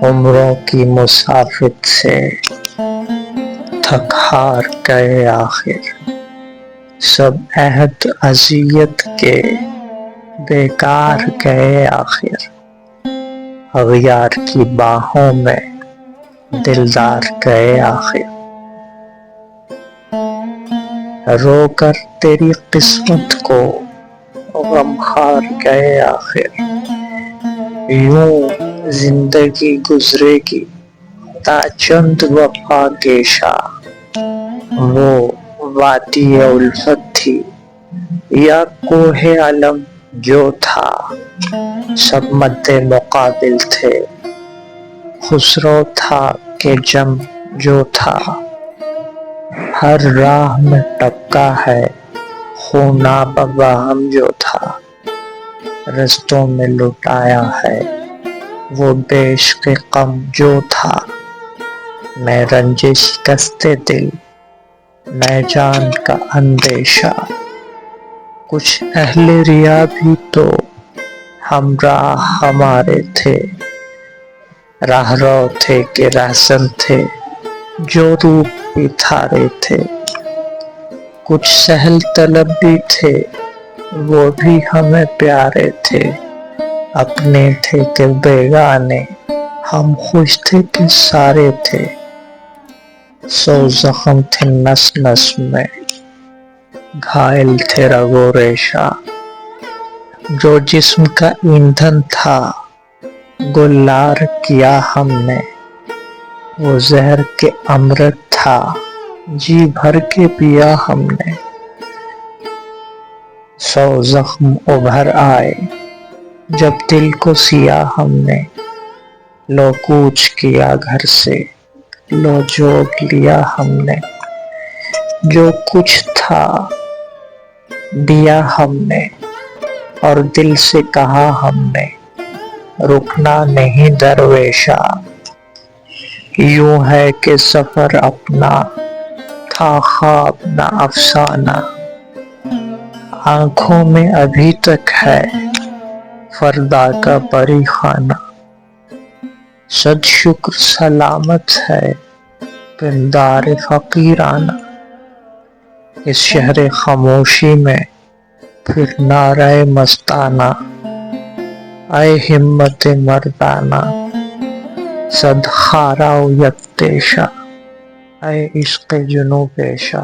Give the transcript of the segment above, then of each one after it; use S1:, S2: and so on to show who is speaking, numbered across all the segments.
S1: عمروں کی مسافت سے تھک ہار گئے آخر، سب عہد اذیت کے بیکار گئے آخر، اغیار کی باہوں میں دلدار گئے آخر، رو کر تیری قسمت کو غم خار گئے آخر، یوں زندگی گزرے گی تا چند وفا کے شاہ، وہ وادی الفت تھی یا کوہ علم جو تھا، سب مد مقابل تھے، خسرو تھا کہ جم جو تھا، ہر راہ میں ٹپکا ہے خوناب باہم جو تھا، رستوں میں لٹایا ہے وہ بیشق غم جو تھا، میں رنج شکست دل میں جان کا اندیشہ، کچھ اہل ریا بھی تو ہمراہ ہمارے تھے، راہ رو تھے کہ رہزن تھے جو روپ بھی دھارے تھے، کچھ سہل طلب بھی تھے وہ بھی ہمیں پیارے تھے، اپنے تھے کہ بیگانے ہم خوش تھے کہ سارے تھے، سو زخم تھے نس نس میں گھائل تھے رگ و ریشہ، جو جسم کا ایندھن تھا گلزار کیا ہم نے، وہ زہر کے امرت تھا جی بھر کے پیا ہم نے، سو زخم ابھر آئے جب دل کو سیا ہم نے، لو کوچ کیا گھر سے لو جوگ لیا ہم نے، جو کچھ تھا دیا ہم نے اور دل سے کہا ہم نے، رکنا نہیں درویشا، یوں ہے کہ سفر اپنا تھا خواب نہ افسانہ، آنکھوں میں ابھی تک ہے فردا کا پری خانہ، صد شکر سلامت ہے پندار فقیرانہ، اس شہر خاموشی میں پھر نعرہ مستانہ، اے ہمت مردانہ صد خارا و یکتیشا، اے عشق جنوں پیشا،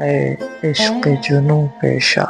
S1: اے عشق جنوں پیشا۔